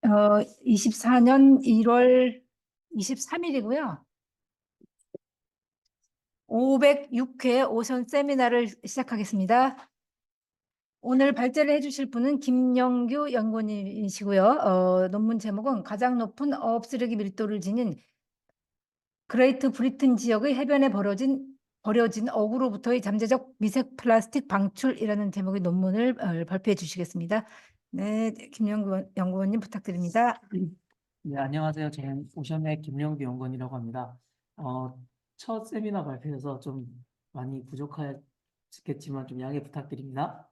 24년 1월 23일이고요. 506회 오션 세미나를 시작하겠습니다. 오늘 발제를 해주실 분은 김영규 연구원이시고요. 논문 제목은 가장 높은 어업 쓰레기 밀도를 지닌 그레이트 브리튼 지역의 해변에 버려진 어구로부터의 잠재적 미세 플라스틱 방출이라는 제목의 논문을 발표해 주시겠습니다. 네, 김영규 연구원님 부탁드립니다. 네, 안녕하세요. 저는 오션의 김영규 연구원이라고 합니다. 첫 세미나 발표여서 좀 많이 부족하겠지만 좀 양해 부탁드립니다.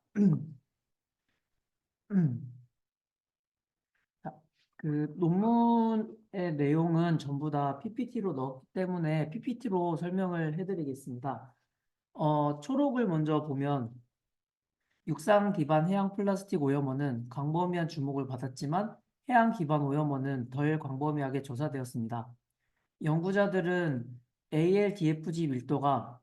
자, 그 논문의 내용은 전부 다 PPT로 넣었기 때문에 PPT로 설명을 해드리겠습니다. 초록을 먼저 보면 육상 기반 해양 플라스틱 오염원은 광범위한 주목을 받았지만 해양 기반 오염원은 덜 광범위하게 조사되었습니다. 연구자들은 ALDFG 밀도가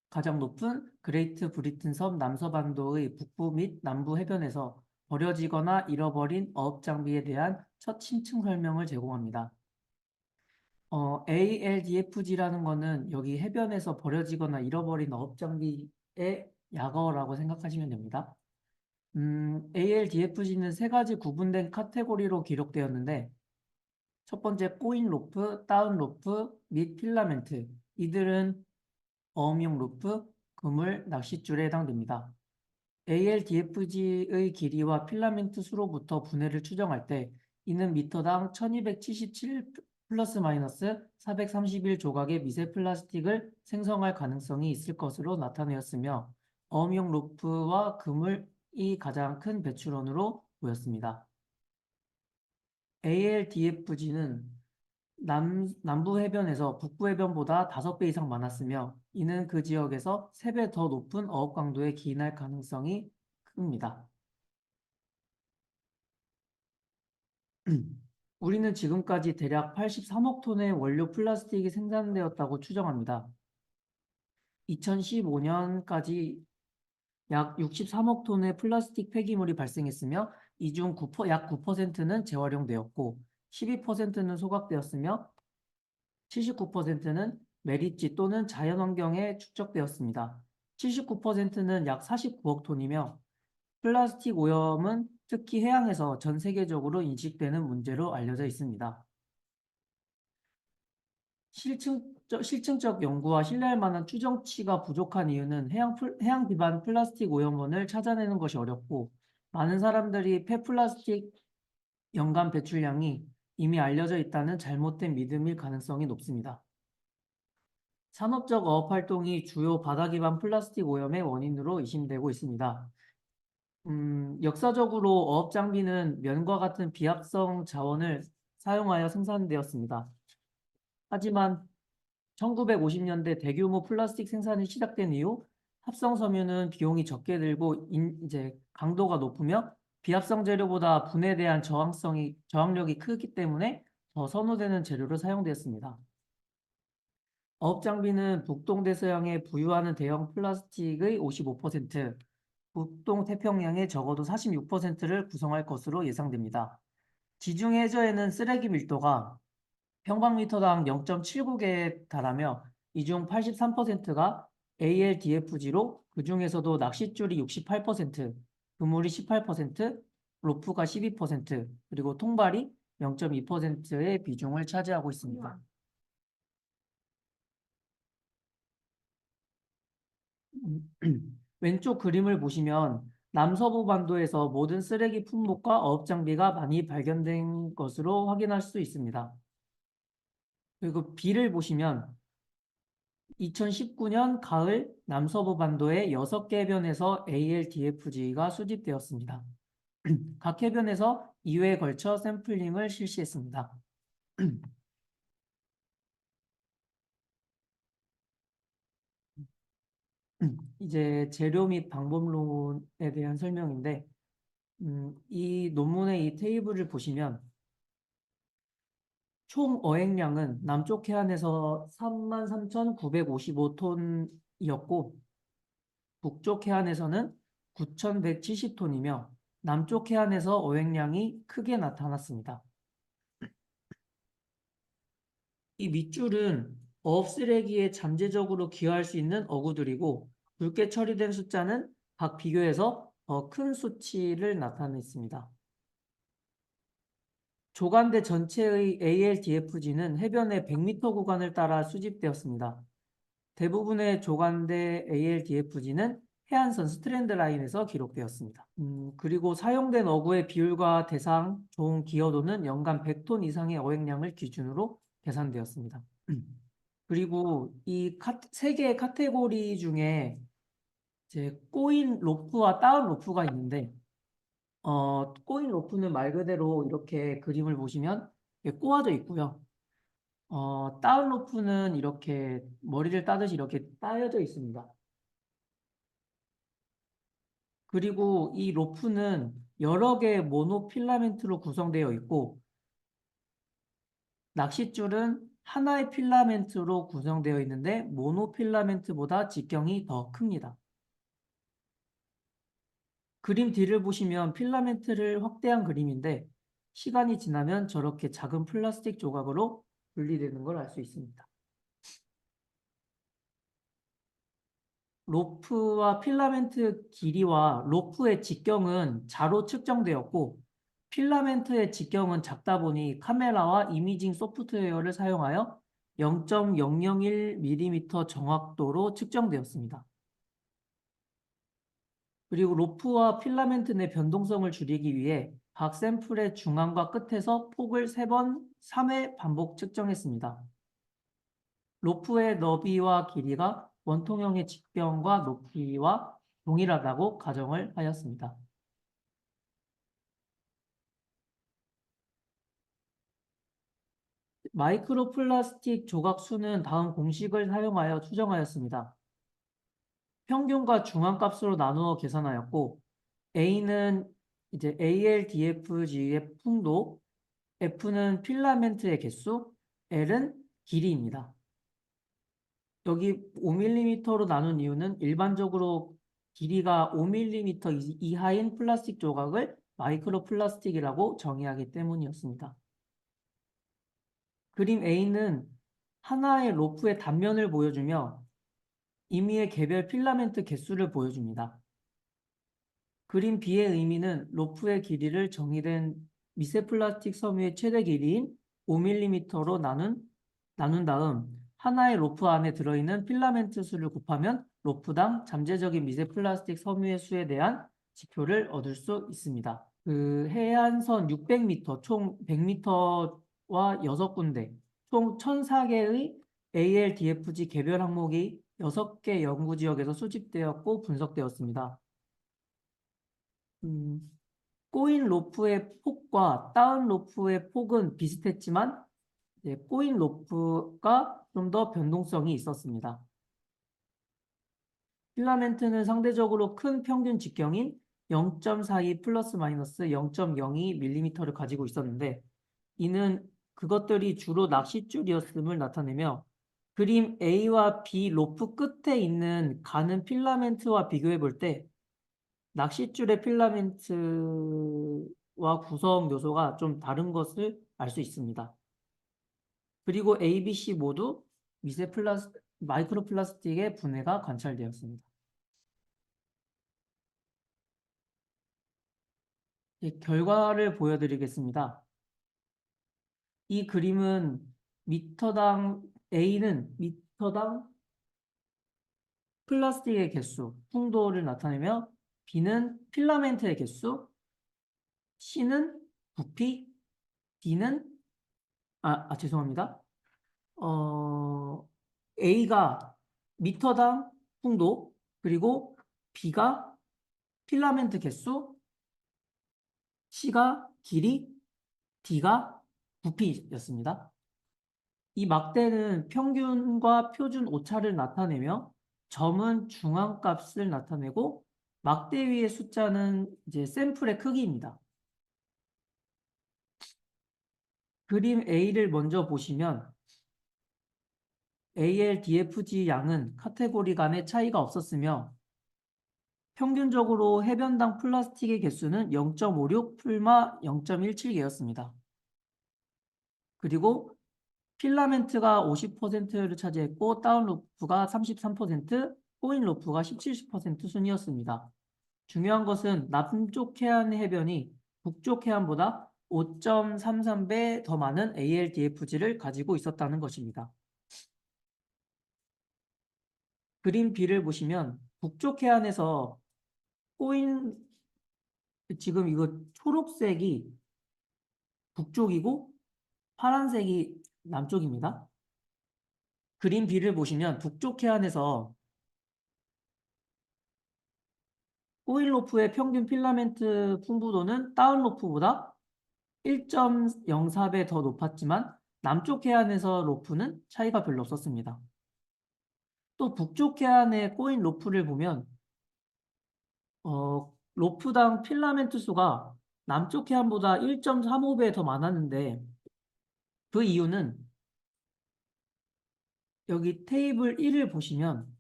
가장 높은 그레이트 브리튼 섬 남서반도의 북부 및 남부 해변에서 버려지거나 잃어버린 어업 장비에 대한 첫 심층 설명을 제공합니다. ALDFG라는 거는 여기 해변에서 버려지거나 잃어버린 어업 장비의 약어라고 생각하시면 됩니다. ALDFG는 세 가지 구분된 카테고리로 기록되었는데 첫 번째 꼬인 로프, 다운 로프 및 필라멘트. 이들은 어업용 로프, 그물, 낚싯줄에 해당됩니다. ALDFG의 길이와 필라멘트 수로부터 분해를 추정할 때 이는 미터당 1277 플러스 마이너스 431 조각의 미세 플라스틱을 생성할 가능성이 있을 것으로 나타내었으며 어업용 로프와 그물이 가장 큰 배출원으로 보였습니다. ALDFG는 남부 해변에서 북부 해변보다 5배 이상 많았으며 이는 그 지역에서 3배 더 높은 어업 강도에 기인할 가능성이 큽니다. 우리는 지금까지 대략 83억 톤의 원료 플라스틱이 생산되었다고 추정합니다. 2015년까지 약 63억 톤의 플라스틱 폐기물이 발생했으며 이 중 약 9%는 재활용되었고 12%는 소각되었으며 79%는 매립지 또는 자연환경에 축적되었습니다. 79%는 약 49억 톤이며 플라스틱 오염은 특히 해양에서 전 세계적으로 인식되는 문제로 알려져 있습니다. 실증적 연구와 신뢰할 만한 추정치가 부족한 이유는 해양 기반 플라스틱 오염원을 찾아내는 것이 어렵고 많은 사람들이 폐플라스틱 연간 배출량이 이미 알려져 있다는 잘못된 믿음일 가능성이 높습니다. 산업적 어업 활동이 주요 바다 기반 플라스틱 오염의 원인으로 의심되고 있습니다. 역사적으로 어업 장비는 면과 같은 비합성 자원을 사용하여 생산되었습니다. 하지만 1950년대 대규모 플라스틱 생산이 시작된 이후 합성 섬유는 비용이 적게 들고 이제 강도가 높으며 비합성 재료보다 분해에 대한 저항력이 크기 때문에 더 선호되는 재료로 사용되었습니다. 어업 장비는 북동 대서양에 부유하는 대형 플라스틱의 55%, 북동 태평양의 적어도 46%를 구성할 것으로 예상됩니다. 지중 해저에는 쓰레기 밀도가 평방미터당 0.79개에 달하며 이 중 83%가 ALDFG로 그 중에서도 낚싯줄이 68%, 그물이 18%, 로프가 12%, 그리고 통발이 0.2%의 비중을 차지하고 있습니다. 왼쪽 그림을 보시면 남서부 반도에서 모든 쓰레기 품목과 어업 장비가 많이 발견된 것으로 확인할 수 있습니다. 그리고 B를 보시면 2019년 가을 남서부 반도의 6개 해변에서 ALDFG가 수집되었습니다. 각 해변에서 2회에 걸쳐 샘플링을 실시했습니다. 이제 재료 및 방법론에 대한 설명인데 이 논문의 이 테이블을 보시면 총 어획량은 남쪽 해안에서 33,955톤이었고 북쪽 해안에서는 9,170톤이며 남쪽 해안에서 어획량이 크게 나타났습니다. 이 밑줄은 어업 쓰레기에 잠재적으로 기여할 수 있는 어구들이고 굵게 처리된 숫자는 각 비교에서 더 큰 수치를 나타냈습니다. 조간대 전체의 ALDFG는 해변의 100m 구간을 따라 수집되었습니다. 대부분의 조간대 ALDFG는 해안선 스트랜드 라인에서 기록되었습니다. 그리고 사용된 어구의 비율과 대상, 종, 기여도는 연간 100톤 이상의 어획량을 기준으로 계산되었습니다. 그리고 이 세 개의 카테고리 중에 이제 꼬인 로프와 다운 로프가 있는데, 꼬인 로프는 말 그대로 이렇게 그림을 보시면 이게 꼬아져 있고요. 다운 로프는 이렇게 머리를 따듯이 이렇게 따여져 있습니다. 그리고 이 로프는 여러 개의 모노필라멘트로 구성되어 있고, 낚싯줄은 하나의 필라멘트로 구성되어 있는데 모노필라멘트보다 직경이 더 큽니다. 그림 뒤를 보시면 필라멘트를 확대한 그림인데 시간이 지나면 저렇게 작은 플라스틱 조각으로 분리되는 걸 알 수 있습니다. 로프와 필라멘트 길이와 로프의 직경은 자로 측정되었고 필라멘트의 직경은 작다 보니 카메라와 이미징 소프트웨어를 사용하여 0.001mm 정확도로 측정되었습니다. 그리고 로프와 필라멘트 내 변동성을 줄이기 위해 각 샘플의 중앙과 끝에서 폭을 3회 반복 측정했습니다. 로프의 너비와 길이가 원통형의 직경과 높이와 동일하다고 가정을 하였습니다. 마이크로 플라스틱 조각 수는 다음 공식을 사용하여 추정하였습니다. 평균과 중앙값으로 나누어 계산하였고 A는 이제 ALDFG의 풍도, F는 필라멘트의 개수, L은 길이입니다. 여기 5mm로 나눈 이유는 일반적으로 길이가 5mm 이하인 플라스틱 조각을 마이크로 플라스틱이라고 정의하기 때문이었습니다. 그림 A는 하나의 로프의 단면을 보여주며 임의의 개별 필라멘트 개수를 보여줍니다. 그림 B의 의미는 로프의 길이를 정의된 미세 플라스틱 섬유의 최대 길이인 5mm로 나눈 다음 하나의 로프 안에 들어있는 필라멘트 수를 곱하면 로프당 잠재적인 미세 플라스틱 섬유의 수에 대한 지표를 얻을 수 있습니다. 그 해안선 600m, 총 100m와 6군데, 총 1004개의 ALDFG 개별 항목이 6개 연구지역에서 수집되었고 분석되었습니다. 꼬인 로프의 폭과 다운 로프의 폭은 비슷했지만 꼬인 로프가 좀 더 변동성이 있었습니다. 필라멘트는 상대적으로 큰 평균 직경인 0.42 플러스 마이너스 0.02mm를 가지고 있었는데 이는 그것들이 주로 낚싯줄이었음을 나타내며 그림 A와 B 로프 끝에 있는 가는 필라멘트와 비교해 볼 때 낚싯줄의 필라멘트와 구성 요소가 좀 다른 것을 알 수 있습니다. 그리고 A, B, C 모두 마이크로 플라스틱의 분해가 관찰되었습니다. 결과를 보여드리겠습니다. 이 그림은 A는 미터당 플라스틱의 개수, 풍도를 나타내며 B는 필라멘트의 개수, C는 부피, D는 죄송합니다. A가 미터당 풍도, 그리고 B가 필라멘트 개수, C가 길이, D가 부피였습니다. 이 막대는 평균과 표준 오차를 나타내며 점은 중앙값을 나타내고 막대 위의 숫자는 이제 샘플의 크기입니다. 그림 A를 먼저 보시면 ALDFG 양은 카테고리 간의 차이가 없었으며 평균적으로 해변당 플라스틱의 개수는 0.56 풀마 0.17개였습니다. 그리고 필라멘트가 50%를 차지했고 다운로프가 33%, 코인로프가 17% 순이었습니다. 중요한 것은 남쪽 해안 해변이 북쪽 해안보다 5.33배 더 많은 ALDFG를 가지고 있었다는 것입니다. 그림 B를 보시면 북쪽 해안에서 코인, 지금 이거 초록색이 북쪽이고 파란색이 남쪽입니다. 그림 B를 보시면 북쪽 해안에서 코일로프의 평균 필라멘트 풍부도는 다운로프보다 1.04배 더 높았지만 남쪽 해안에서 로프는 차이가 별로 없었습니다. 또 북쪽 해안의 코인 로프를 보면 로프당 필라멘트 수가 남쪽 해안보다 1.35배 더 많았는데 그 이유는 여기 테이블 1을 보시면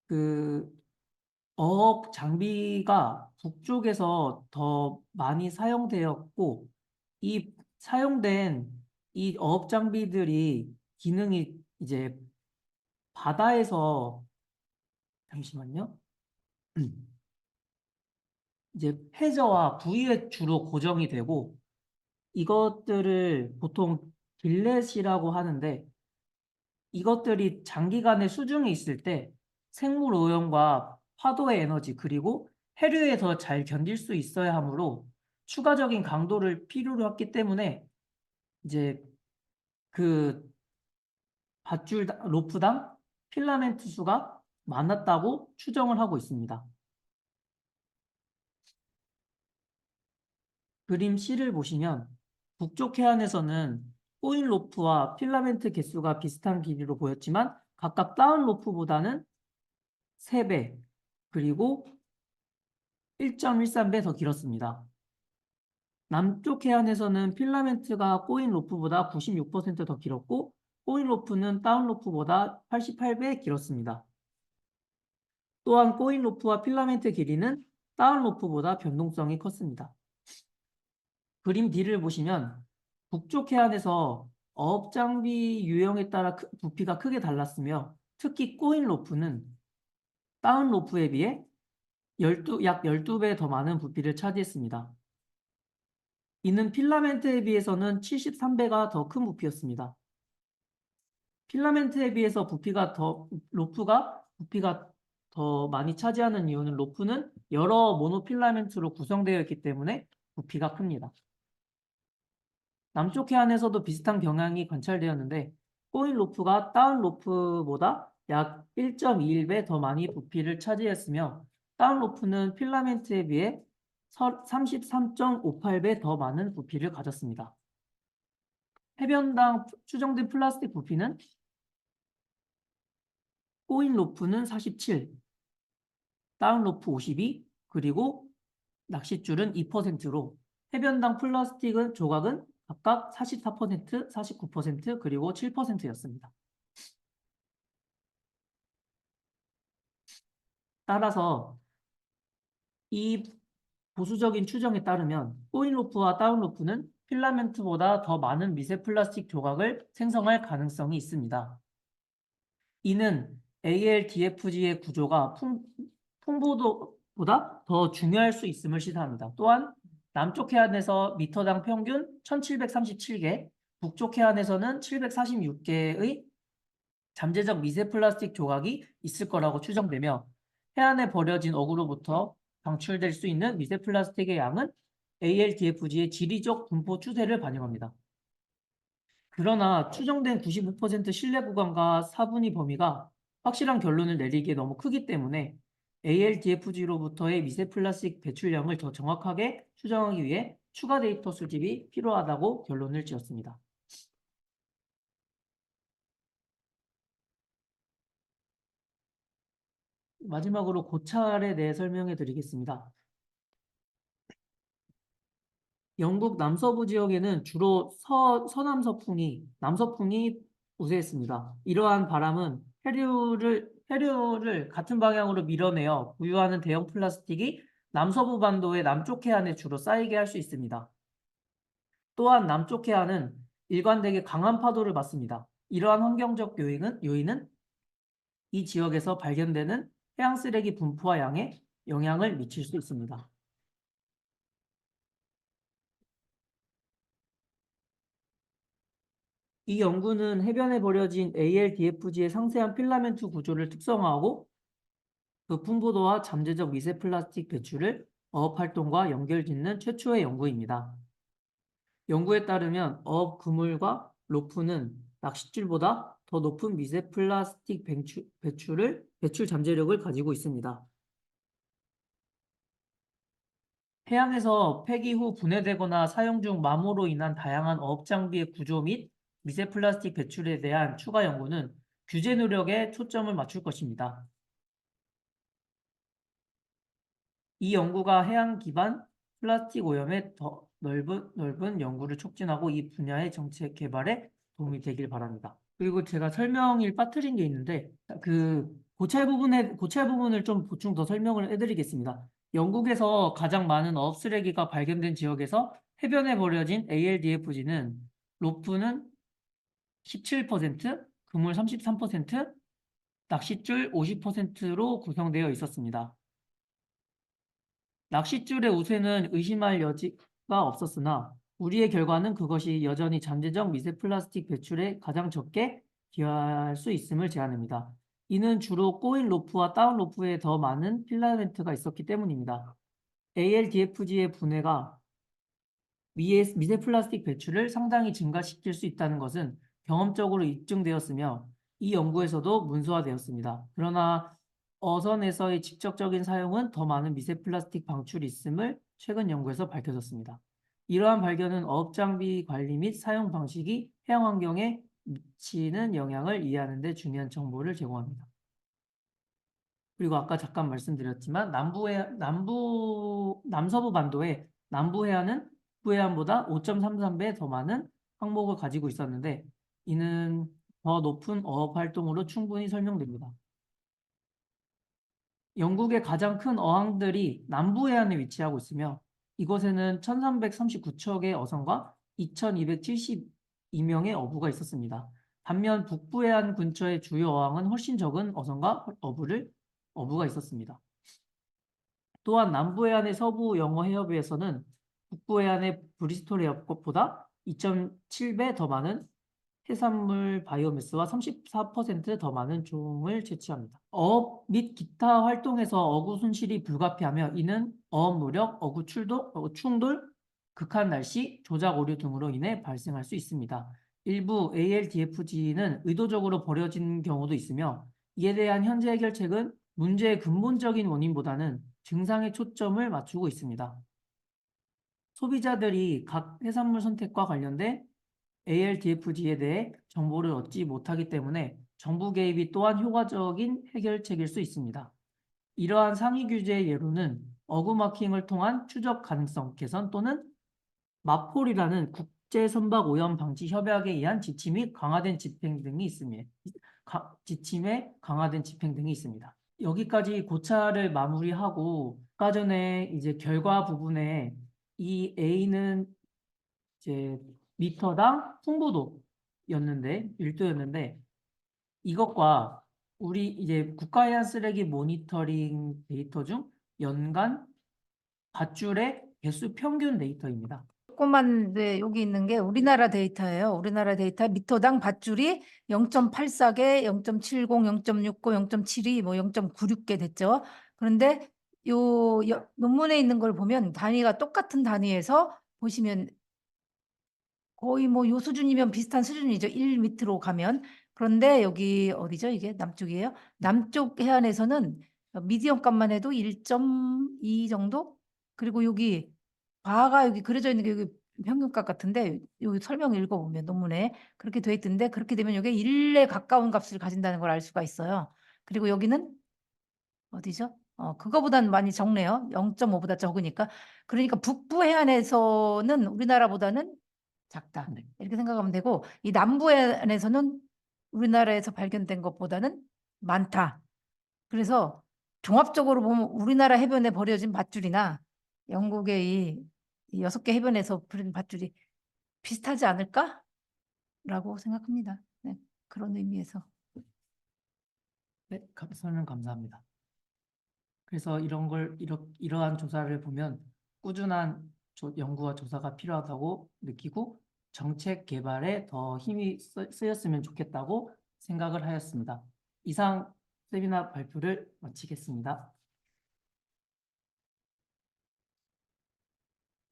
그 어업 장비가 북쪽에서 더 많이 사용되었고 이 사용된 이 어업 장비들이 기능이 이제 바다에서 잠시만요. 이제 해저와 부위에 주로 고정이 되고 이것들을 보통 빌렛이라고 하는데 이것들이 장기간의 수중에 있을 때 생물 오염과 파도의 에너지 그리고 해류에 더 잘 견딜 수 있어야 하므로 추가적인 강도를 필요로 했기 때문에 이제 그 밧줄 로프당 필라멘트 수가 많았다고 추정을 하고 있습니다. 그림 C를 보시면 북쪽 해안에서는 코인 로프와 필라멘트 개수가 비슷한 길이로 보였지만 각각 다운 로프보다는 3배 그리고 1.13배 더 길었습니다. 남쪽 해안에서는 필라멘트가 코인 로프보다 96%더 길었고 코인 로프는 다운 로프보다 88배 길었습니다. 또한 코인 로프와 필라멘트 길이는 다운 로프보다 변동성이 컸습니다. 그림 D를 보시면 북쪽 해안에서 어업 장비 유형에 따라 부피가 크게 달랐으며 특히 코인 로프는 다운 로프에 비해 약 12배 더 많은 부피를 차지했습니다. 이는 필라멘트에 비해서는 73배가 더 큰 부피였습니다. 필라멘트에 비해서 로프가 부피가 더 많이 차지하는 이유는 로프는 여러 모노필라멘트로 구성되어 있기 때문에 부피가 큽니다. 남쪽 해안에서도 비슷한 경향이 관찰되었는데 코인 로프가 다운 로프보다 약 1.21배 더 많이 부피를 차지했으며 다운 로프는 필라멘트에 비해 33.58배 더 많은 부피를 가졌습니다. 해변당 추정된 플라스틱 부피는 코인 로프는 47, 다운 로프 52, 그리고 낚싯줄은 2%로 해변당 플라스틱 조각은 각각 44%, 49%, 그리고 7%였습니다. 따라서 이 보수적인 추정에 따르면 코인로프와 다운로프는 필라멘트보다 더 많은 미세 플라스틱 조각을 생성할 가능성이 있습니다. 이는 ALDFG의 구조가 풍부도보다 더 중요할 수 있음을 시사합니다. 또한 남쪽 해안에서 미터당 평균 1737개, 북쪽 해안에서는 746개의 잠재적 미세 플라스틱 조각이 있을 거라고 추정되며 해안에 버려진 어구로부터 방출될 수 있는 미세 플라스틱의 양은 ALDFG의 지리적 분포 추세를 반영합니다. 그러나 추정된 95% 신뢰 구간과 사분위 범위가 확실한 결론을 내리기에 너무 크기 때문에 ALDFG로부터의 미세 플라스틱 배출량을 더 정확하게 추정하기 위해 추가 데이터 수집이 필요하다고 결론을 지었습니다. 마지막으로 고찰에 대해 설명해 드리겠습니다. 영국 남서부 지역에는 주로 남서풍이 우세했습니다. 이러한 바람은 해류를 같은 방향으로 밀어내어 부유하는 대형 플라스틱이 남서부 반도의 남쪽 해안에 주로 쌓이게 할 수 있습니다. 또한 남쪽 해안은 일관되게 강한 파도를 받습니다. 이러한 환경적 요인은 이 지역에서 발견되는 해양 쓰레기 분포와 양에 영향을 미칠 수 있습니다. 이 연구는 해변에 버려진 ALDFG의 상세한 필라멘트 구조를 특성화하고 그 풍부도와 잠재적 미세 플라스틱 배출을 어업 활동과 연결짓는 최초의 연구입니다. 연구에 따르면 어업 그물과 로프는 낚싯줄보다 더 높은 미세 플라스틱 배출 잠재력을 가지고 있습니다. 해양에서 폐기 후 분해되거나 사용 중 마모로 인한 다양한 어업 장비의 구조 및 미세 플라스틱 배출에 대한 추가 연구는 규제 노력에 초점을 맞출 것입니다. 이 연구가 해양 기반 플라스틱 오염의 더 넓은 연구를 촉진하고 이 분야의 정책 개발에 도움이 되길 바랍니다. 그리고 제가 설명을 빠뜨린 게 있는데 그 고찰 부분을 좀 보충 더 설명을 해드리겠습니다. 영국에서 가장 많은 어업 쓰레기가 발견된 지역에서 해변에 버려진 ALDFG는 로프는 17%, 그물 33%, 낚싯줄 50%로 구성되어 있었습니다. 낚싯줄의 우세는 의심할 여지가 없었으나 우리의 결과는 그것이 여전히 잠재적 미세 플라스틱 배출에 가장 적게 기여할 수 있음을 제안합니다. 이는 주로 꼬인 로프와 다운 로프에 더 많은 필라멘트가 있었기 때문입니다. ALDFG의 분해가 미세 플라스틱 배출을 상당히 증가시킬 수 있다는 것은 경험적으로 입증되었으며 이 연구에서도 문서화되었습니다. 그러나 어선에서의 직접적인 사용은 더 많은 미세 플라스틱 방출이 있음을 최근 연구에서 밝혀졌습니다. 이러한 발견은 어업 장비 관리 및 사용 방식이 해양 환경에 미치는 영향을 이해하는 데 중요한 정보를 제공합니다. 그리고 아까 잠깐 말씀드렸지만 남서부 반도의 남부 해안은 북부 해안보다 5.33배 더 많은 항목을 가지고 있었는데 이는 더 높은 어업 활동으로 충분히 설명됩니다. 영국의 가장 큰 어항들이 남부 해안에 위치하고 있으며 이곳에는 1339척의 어선과 2272명의 어부가 있었습니다. 반면 북부 해안 근처의 주요 어항은 훨씬 적은 어선과 어부가 있었습니다. 또한 남부 해안의 서부 영어 해협에서는 북부 해안의 브리스톨 해협보다 2.7배 더 많은 해산물 바이오매스와 34%더 많은 종을 채취합니다. 어업 및 기타 활동에서 어구 손실이 불가피하며 이는 어업 노력, 충돌, 극한 날씨, 조작 오류 등으로 인해 발생할 수 있습니다. 일부 ALDFG는 의도적으로 버려진 경우도 있으며 이에 대한 현재 해결책은 문제의 근본적인 원인보다는 증상에 초점을 맞추고 있습니다. 소비자들이 각 해산물 선택과 관련된 ALDFG에 대해 정보를 얻지 못하기 때문에 정부 개입이 또한 효과적인 해결책일 수 있습니다. 이러한 상위 규제의 예로는 어구마킹을 통한 추적 가능성 개선 또는 마폴이라는 국제 선박 오염 방지 협약에 의한 지침에 강화된 집행 등이 있습니다. 여기까지 고찰을 마무리하고 아까 전에 이제 결과 부분에 이 A는 이제 미터당 풍부도였는데 1도였는데 이것과 우리 이제 국가해안 쓰레기 모니터링 데이터 중 연간 밧줄의 개수 평균 데이터입니다. 조그만 여기 있는 게 우리나라 데이터예요. 우리나라 데이터 미터당 밧줄이 0.84개, 0.70, 0.69, 0.72, 뭐 0.96개 됐죠. 그런데 논문에 있는 걸 보면 단위가 똑같은 단위에서 보시면 거의 뭐 요 수준이면 비슷한 수준이죠. 1 밑으로 가면. 그런데 여기 어디죠? 이게 남쪽이에요. 남쪽 해안에서는 미디엄 값만 해도 1.2 정도? 그리고 여기 바가 여기 그려져 있는 게 여기 평균값 같은데 여기 설명 읽어보면 논문에 그렇게 돼 있던데 그렇게 되면 이게 1에 가까운 값을 가진다는 걸 알 수가 있어요. 그리고 여기는 어디죠? 그거보다는 많이 적네요. 0.5보다 적으니까. 그러니까 북부 해안에서는 우리나라보다는 작다. 네. 이렇게 생각하면 되고 이 남부 해안에서는 우리나라에서 발견된 것보다는 많다. 그래서 종합적으로 보면 우리나라 해변에 버려진 밧줄이나 영국의 이 6개 해변에서 버린 밧줄이 비슷하지 않을까라고 생각합니다. 네, 그런 의미에서. 네, 설명 감사합니다. 그래서 이러한 조사를 보면 꾸준한 연구와 조사가 필요하다고 느끼고 정책 개발에 더 힘이 쓰였으면 좋겠다고 생각을 하였습니다. 이상 세미나 발표를 마치겠습니다.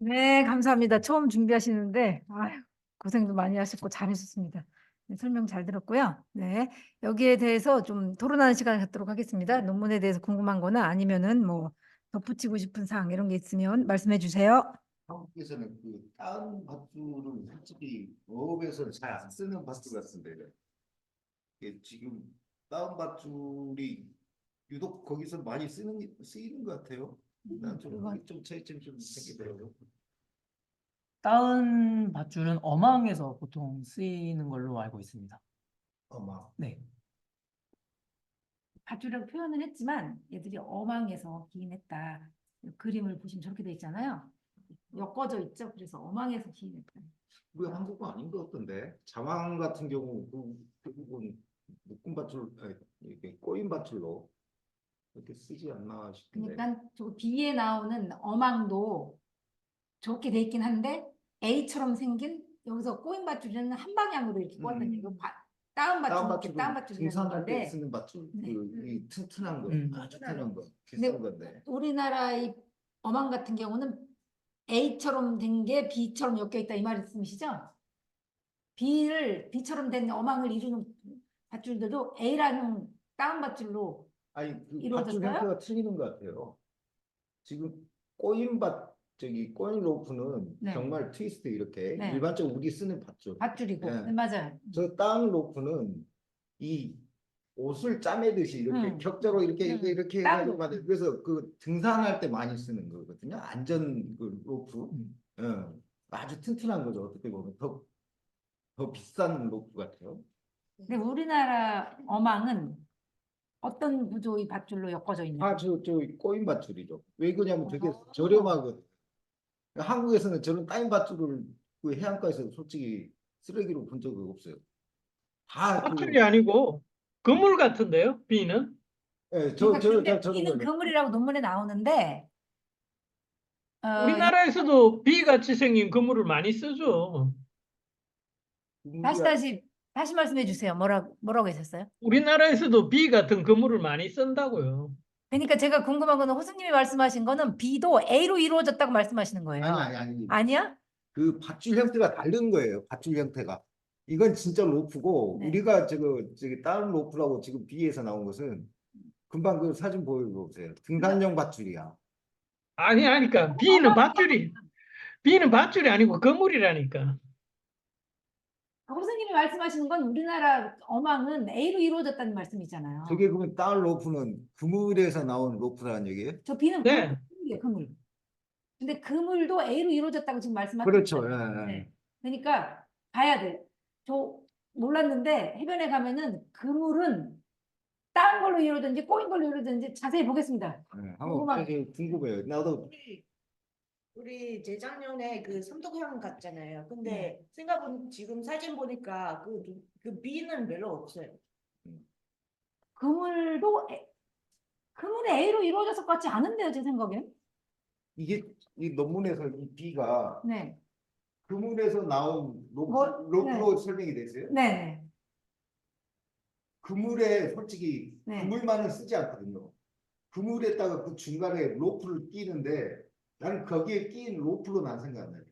네, 감사합니다. 처음 준비하시는데 아유, 고생도 많이 하셨고 잘하셨습니다. 네, 설명 잘 들었고요. 네, 여기에 대해서 좀 토론하는 시간을 갖도록 하겠습니다. 논문에 대해서 궁금한 거나 아니면은 뭐 덧붙이고 싶은 사항 이런 게 있으면 말씀해 주세요. 한국에서는 그 다운 밧줄은 솔직히 어업에서는 잘 안 쓰는 밧줄 같은데 이게 지금 다운 밧줄이 유독 거기서 많이 쓰이는 것 같아요. 난좀 그건- 좀 차이점이 좀 생기더라고요. 다운 밧줄은 어망에서 보통 쓰이는 걸로 알고 있습니다. 막 네. 밧줄이라고 표현은 했지만 얘들이 어망에서 기인했다. 그림을 보시면 저렇게 돼 있잖아요. 엮어져 있죠. 그래서 어망에서 기인했다. 우리 한국은 아닌 것 같던데 자왕 같은 경우 그 부분 묶음 밧줄 아니, 이렇게 꼬인 밧줄로 이렇게 쓰지 않나 싶은데. 그러니까 저 B에 나오는 어망도 저렇게 돼 있긴 한데 A처럼 생긴 여기서 꼬인 밧줄은 한 방향으로 이렇게 꼬았다는 얘기고 다운 밧줄 이렇게 다운 다운 밧줄은 밧줄이라는 등산할 때 건데 쓰는 밧줄 네. 이 튼튼한 거 아주 튼튼한 거 근데 비싼 건데. 우리나라 이 어망 같은 경우는 A처럼 된 게 B처럼 엮여 있다 이 말씀이시죠? B처럼 된 어망을 이루는 밧줄들도 A라는 다운 밧줄로 아니 그 밧줄 이루어졌어요? 형태가 틀리는 것 같아요. 지금 저기 꼬인 로프는 네. 정말 트위스트 이렇게 네. 일반적으로 우리 쓰는 밧줄. 밧줄이고 예. 네, 맞아요. 저 다운 로프는 이 옷을 짜매듯이 이렇게 격자로 이렇게 다운 해가지고 로프. 만든. 그래서 그 등산할 때 많이 쓰는 거거든요. 안전 그 로프. 예. 아주 튼튼한 거죠. 어떻게 보면 더 비싼 로프 같아요. 근데 우리나라 어망은 어떤 구조의 밧줄로 엮어져 있나요? 저 꼬인 밧줄이죠. 왜 그러냐면 되게 어. 저렴하거든요. 한국에서는 저런 따인 밧줄을 그 해안가에서 솔직히 쓰레기로 본 적이 없어요. 다 밧줄이 아니고 그물 같은데요, B는? 예, 그러니까 근데 저런 B는 거는 그물이라고 논문에 나오는데 우리나라에서도 B 같이 생긴 그물을 많이 쓰죠. 다시 말씀해 주세요. 뭐라고 하셨어요? 우리나라에서도 B 같은 그물을 많이 쓴다고요. 그러니까 제가 궁금한 거는 호수님이 말씀하신 거는 B도 A로 이루어졌다고 말씀하시는 거예요. 아니. 아니야? 그 밧줄 형태가 다른 거예요. 밧줄 형태가. 이건 진짜 로프고 네. 우리가 저기 다른 로프라고 지금 B에서 나온 것은 금방 그 사진 보여보세요. 등산용 밧줄이야. 아니니까 B는 밧줄이 아니고 그물이라니까. 호수님이 말씀하시는 건 우리나라 어망은 A로 이루어졌다는 말씀이잖아요. 저게 그러면 다른 로프는 그물에서 나온 로프라는 얘기예요? 저 B는 네. 그물이에요, 그물. 근데 그물도 A로 이루어졌다고 지금 말씀하셨죠. 그렇죠. 네. 그러니까 봐야 돼. 저 몰랐는데 해변에 가면은 그물은 다른 걸로 이루어졌는지 꼬인 걸로 이루어졌는지 자세히 보겠습니다. 한번 궁금해요. 나도 우리 재작년에 그 삼덕형 갔잖아요. 근데 생각은 지금 사진 보니까 그 B는 별로 없어요. 그물이 A로 이루어져서 같지 않은데요, 제 생각엔. 이게 이 논문에서 이 B가 네. 그물에서 나온 뭐, 로프로 설명이 됐어요. 네. 그물에 솔직히 네. 그물만은 쓰지 않거든요. 그물에다가 그 중간에 로프를 끼는데 나는 거기에 낀 로프로 난 생각나요.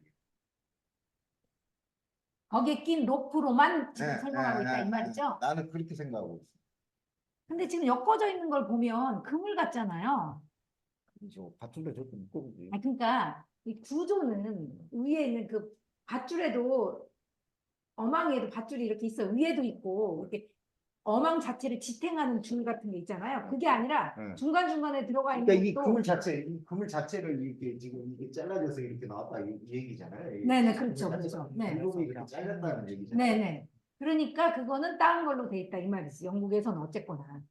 거기에 낀 로프로만 지금 설명하고 있다 이 말이죠. 나는 그렇게 생각하고 있어. 근데 지금 엮어져 있는 걸 보면 그물 같잖아요. 그렇죠. 밧줄에 저렇게 묶어보지. 그러니까 이 구조는 위에 있는 그 밧줄에도 어망에도 밧줄이 이렇게 있어요. 위에도 있고 이렇게 어망 자체를 지탱하는 줄 같은 게 있잖아요. 그게 아니라 네. 중간중간에 들어가 있는 그러니까 이 것도 이 그물 자체를 이렇게 지금 이게 잘라져서 이렇게 나왔다 이 얘기잖아요. 네네, 그렇죠. 네. 이 부분이 이렇게 잘렸다는 얘기잖아요. 네네. 그러니까 그거는 다른 걸로 돼 있다 이 말이지. 영국에서는 어쨌거나.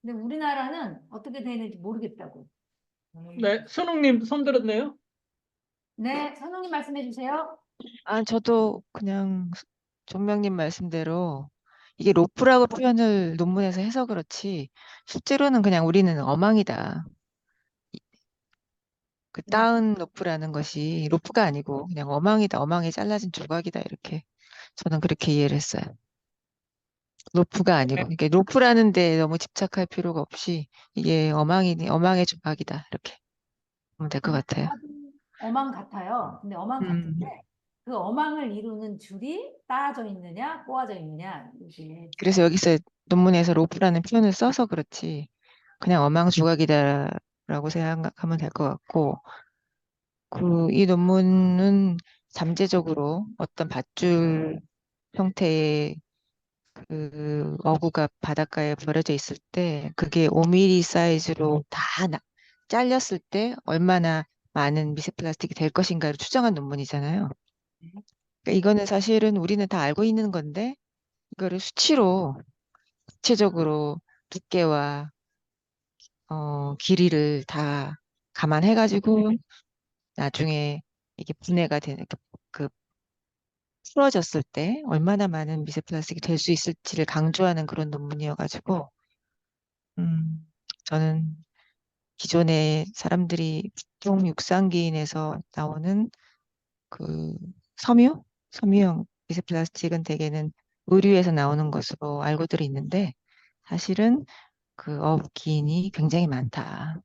근데 우리나라는 어떻게 되는지 모르겠다고. 네, 선웅님 손 들었네요. 네, 선웅님 말씀해 주세요. 저도 그냥 종명님 말씀대로 이게 로프라고 표현을 논문에서 해서 그렇지 실제로는 그냥 우리는 어망이다. 그 다운 로프라는 것이 로프가 아니고 그냥 어망이다. 어망에 잘라진 조각이다. 이렇게 저는 그렇게 이해를 했어요. 로프가 아니고 이게 로프라는 데 너무 집착할 필요가 없이 이게 어망의 조각이다. 이렇게 보면 될 것 같아요. 어망 같아요. 근데 어망 음. 같은데 그 어망을 이루는 줄이 따져 있느냐, 꼬아져 있느냐 이게 그래서 여기서 논문에서 로프라는 표현을 써서 그렇지 그냥 어망 조각이다라고 생각하면 될 것 같고 이 논문은 잠재적으로 어떤 밧줄 형태의 그 어구가 바닷가에 버려져 있을 때 그게 5mm 사이즈로 다 잘렸을 때 얼마나 많은 미세 플라스틱이 될 것인가를 추정한 논문이잖아요. 그러니까 이거는 사실은 우리는 다 알고 있는 건데 이거를 수치로 구체적으로 두께와 길이를 다 감안해가지고 나중에 이게 분해가 되는 그 풀어졌을 때 얼마나 많은 미세 플라스틱이 될 수 있을지를 강조하는 그런 논문이어가지고 저는 기존에 사람들이 보통 육상기인에서 나오는 그 섬유형 미세 플라스틱은 대개는 의류에서 나오는 것으로 알고들이 있는데 사실은 그 어업기인이 굉장히 많다.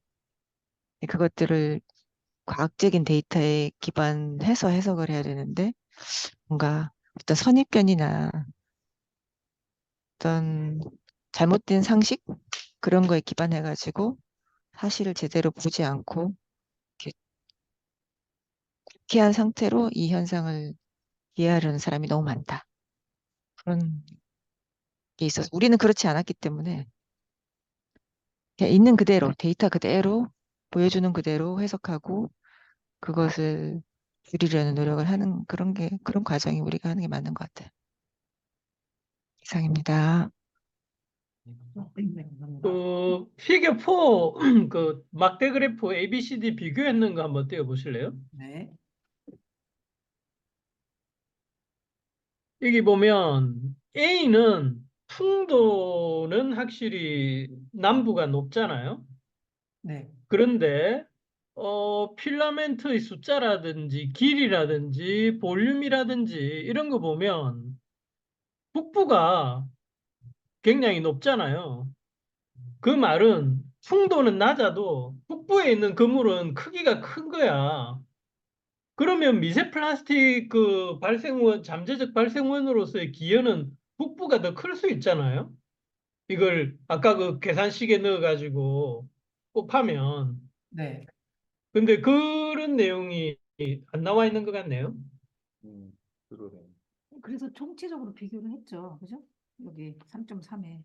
그것들을 과학적인 데이터에 기반해서 해석을 해야 되는데 뭔가 어떤 선입견이나 어떤 잘못된 상식 그런 거에 기반해가지고 사실을 제대로 보지 않고 이렇게 불쾌한 상태로 이 현상을 이해하려는 사람이 너무 많다. 그런 게 있어서 우리는 그렇지 않았기 때문에 그냥 있는 그대로 데이터 그대로 보여주는 그대로 해석하고 그것을 줄이려는 노력을 하는 그런 과정이 우리가 하는 게 맞는 것 같아요. 이상입니다. 네, 감사합니다. 그 피겨 4 그 막대 그래프 ABCD 비교했는 거 한번 띄워보실래요? 네. 여기 보면 A는 풍도는 확실히 남부가 높잖아요. 네. 그런데 필라멘트의 숫자라든지 길이라든지 볼륨이라든지 이런 거 보면 북부가 굉장히 높잖아요. 그 말은 풍도는 낮아도 북부에 있는 그물은 크기가 큰 거야. 그러면 미세 플라스틱 그 발생원, 잠재적 발생원으로서의 기여는 북부가 더 클 수 있잖아요. 이걸 아까 그 계산식에 넣어가지고 곱하면. 네. 근데 그런 내용이 안 나와 있는 것 같네요. 그러네. 그래서 총체적으로 비교를 했죠. 그죠? 여기 3.3에.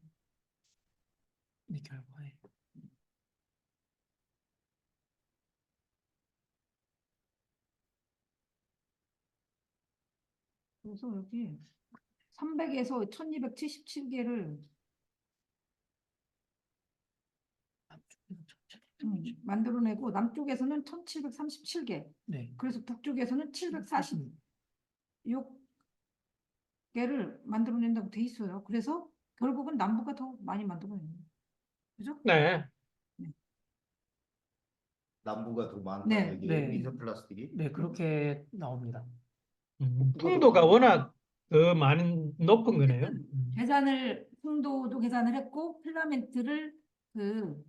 네, 결과에. 그래서 여기 300에서 1277개를 만들어내고 남쪽에서는 1737개. 네. 그래서 북쪽에서는 746개를 만들어낸다고 돼 있어요. 그래서 결국은 남부가 더 많이 만들어내요. 그죠? 네. 남부가 더 많다 네. 이게 네. 미세 플라스틱이. 네, 그렇게 나옵니다. 풍도가 워낙 더 많은 높은 거네요. 풍도도 계산을 했고 필라멘트를 그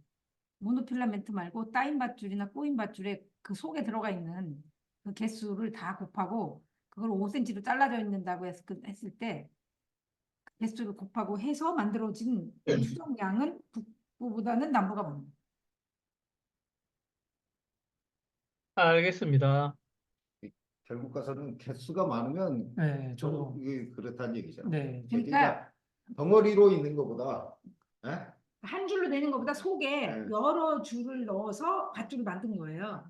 모노필라멘트 말고 따인 밧줄이나 꼬인 밧줄에 그 속에 들어가 있는 그 개수를 다 곱하고 그걸 5cm로 잘라져 있는다고 했을 때 개수를 곱하고 해서 만들어진 추정량은 북부보다는 남부가 많아요. 알겠습니다. 결국 가서는 개수가 많으면 네, 저도. 이게 그렇다는 얘기잖아. 네. 그러니까 덩어리로 있는 것보다 예? 한 줄로 되는 것보다 속에 네. 여러 줄을 넣어서 밧줄을 만든 거예요.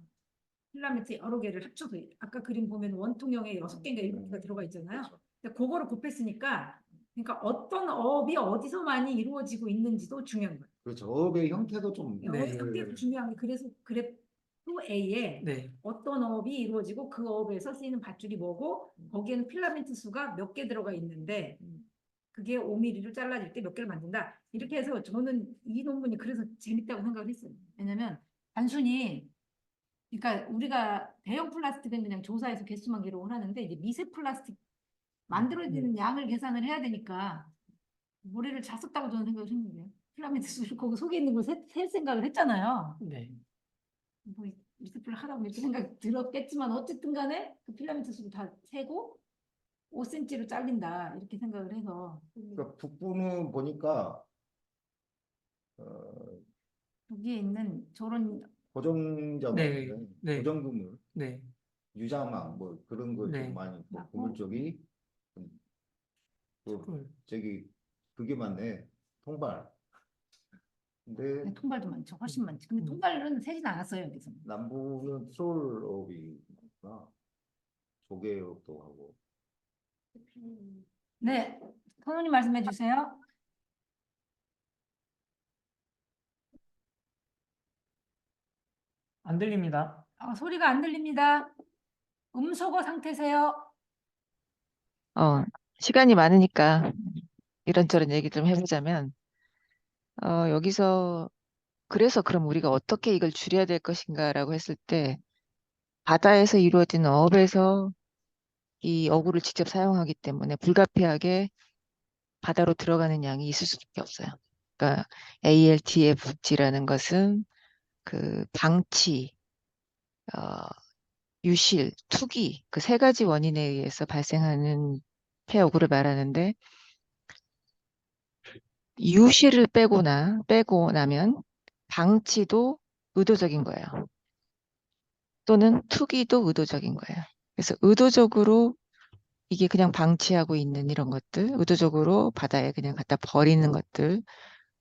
필라멘트 여러 개를 합쳐서 아까 그림 보면 원통형에 6개인가 7개가 들어가 있잖아요. 그렇죠. 근데 그거를 곱했으니까 그러니까 어떤 어업이 어디서 많이 이루어지고 있는지도 중요한 거예요. 그렇죠. 업의 형태도 좀 네. 형태도 중요한 게 그래서 2A에 네. 어떤 어업이 이루어지고 그 어업에서 쓰이는 밧줄이 뭐고 거기에는 필라멘트 수가 몇 개 들어가 있는데 그게 5mm를 잘라질 때 몇 개를 만든다. 이렇게 해서 저는 이 논문이 그래서 재밌다고 생각을 했어요. 왜냐면 단순히 그러니까 우리가 대형 플라스틱은 그냥 조사해서 개수만 기록을 하는데 이제 미세 플라스틱 만들어지는 양을 계산을 해야 되니까 모래를 잘 썼다고 저는 생각을 했는데요. 필라멘트 수를 거기 속에 있는 걸 셀 생각을 했잖아요. 네. 뭐 미스플 하다 보면 이렇게 생각 들었겠지만 어쨌든 간에 그 필라멘트 수를 다 세고 5cm로 잘린다 이렇게 생각을 해서 그러니까 북부는 보니까 어, 여기에 있는 저런 고정적, 네. 네. 고정그물, 네. 유자망 뭐 그런 거 네. 좀 많이 있고 맞고. 그물 쪽이 또 저기 그게 많네. 통발. 근데 네, 통발도 많죠. 훨씬 많죠. 근데 통발은 세진 않았어요 여기서. 남부는 트롤업이 많구나. 조개업도 하고. 네, 선생님 말씀해 주세요. 안 들립니다. 소리가 안 들립니다. 음소거 상태세요. 시간이 많으니까 이런저런 얘기 좀 해보자면, 여기서, 그래서 그럼 우리가 어떻게 이걸 줄여야 될 것인가라고 했을 때, 바다에서 이루어진 어업에서 이 어구를 직접 사용하기 때문에 불가피하게 바다로 들어가는 양이 있을 수밖에 없어요. 그러니까 ALTFG라는 것은 그 방치, 어, 유실, 투기 그 세 가지 원인에 의해서 발생하는 폐어구를 말하는데 유실을 빼고 나면 방치도 의도적인 거예요. 또는 투기도 의도적인 거예요. 그래서 의도적으로 이게 그냥 방치하고 있는 이런 것들, 의도적으로 바다에 그냥 갖다 버리는 것들,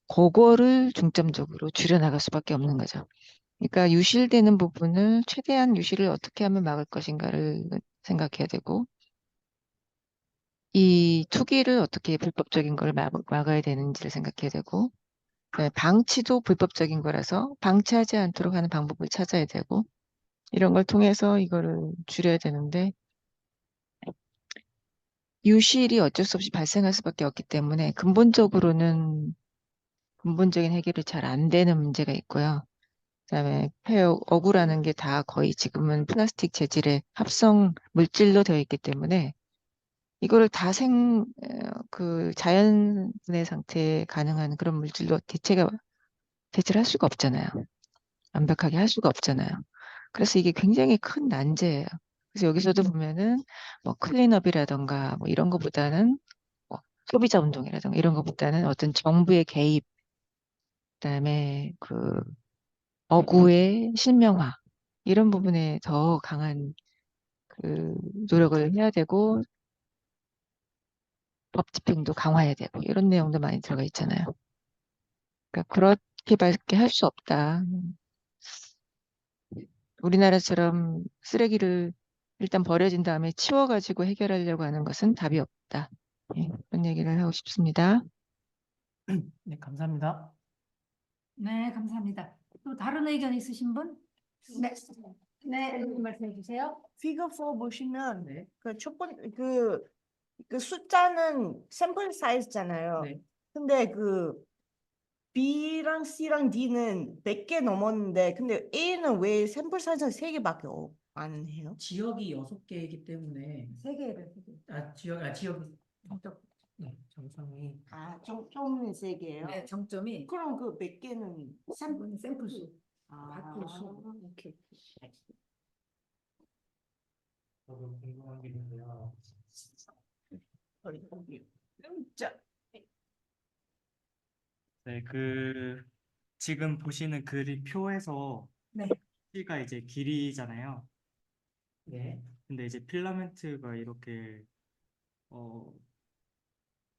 그거를 중점적으로 줄여나갈 수밖에 없는 거죠. 그러니까 유실되는 부분을 최대한 유실을 어떻게 하면 막을 것인가를 생각해야 되고, 이 투기를 어떻게 불법적인 걸 막아야 되는지를 생각해야 되고, 방치도 불법적인 거라서 방치하지 않도록 하는 방법을 찾아야 되고, 이런 걸 통해서 이거를 줄여야 되는데, 유실이 어쩔 수 없이 발생할 수밖에 없기 때문에 근본적으로는 근본적인 해결이 잘 안 되는 문제가 있고요. 그다음에 어구라는 게 다 거의 지금은 플라스틱 재질의 합성 물질로 되어 있기 때문에 이거를 다 그 자연분해 상태에 가능한 그런 물질로 대체를 할 수가 없잖아요. 완벽하게 할 수가 없잖아요. 그래서 이게 굉장히 큰 난제예요. 그래서 여기서도 보면은 뭐 클린업이라던가 뭐 이런 거보다는 뭐 소비자 운동이라던가 이런 거보다는 어떤 정부의 개입, 그다음에 그 어구의 실명화 이런 부분에 더 강한 그 노력을 해야 되고 법 집행도 강화해야 되고 이런 내용도 많이 들어가 있잖아요. 그러니까 그렇게밖에 할 수 없다. 우리나라처럼 쓰레기를 일단 버려진 다음에 치워가지고 해결하려고 하는 것은 답이 없다. 그런 얘기를 하고 싶습니다. 네, 감사합니다. 네, 감사합니다. 또 다른 의견 있으신 분? 네, 네, 말씀해 주세요. 피겨 4 보시면 네. 그 첫 번째 그 숫자는 샘플 사이즈잖아요. 네. 근데 그 B랑 C랑 D는 100개 넘었는데 근데 A는 왜 샘플 사이즈가 3개밖에 안 해요? 지역이 6개이기 때문에 세 개를 세 개. 지역이 정적. 네, 정상이 좀 3개예요? 네, 정점이 그럼 그 100개는 샘플 수. 바꿀 수. 오케이. 저도 궁금한 게 있는데요. 진짜 네, 지금 보시는 표에서 네. C가 이제 길이잖아요. 네. 근데 이제 필라멘트가 이렇게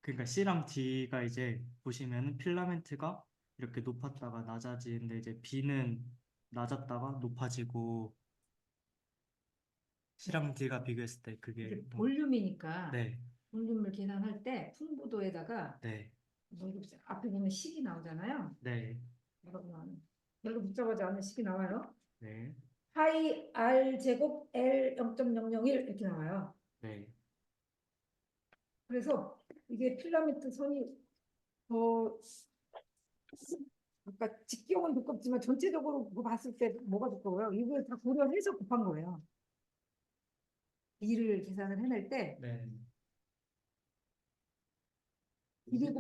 그러니까 C랑 D가 이제 보시면은 필라멘트가 이렇게 높았다가 낮아지는데 이제 B는 낮았다가 높아지고 C랑 D가 비교했을 때 그게 이게 볼륨이니까 네, 볼륨을 계산할 때 풍부도에다가 네, 앞에 보면 식이 나오잖아요. 네, 여러분 별로 복잡하지 않은 식이 나와요. 네, 파이 R 제곱 L 0.001 이렇게 나와요. 네. 그래서 이게 필라멘트 선이 더 아까 직경은 두껍지만 전체적으로 뭐 봤을 때 뭐가 두꺼워요? 이걸 다 고려해서 곱한 거예요. D를 계산을 해낼 때 네. 이게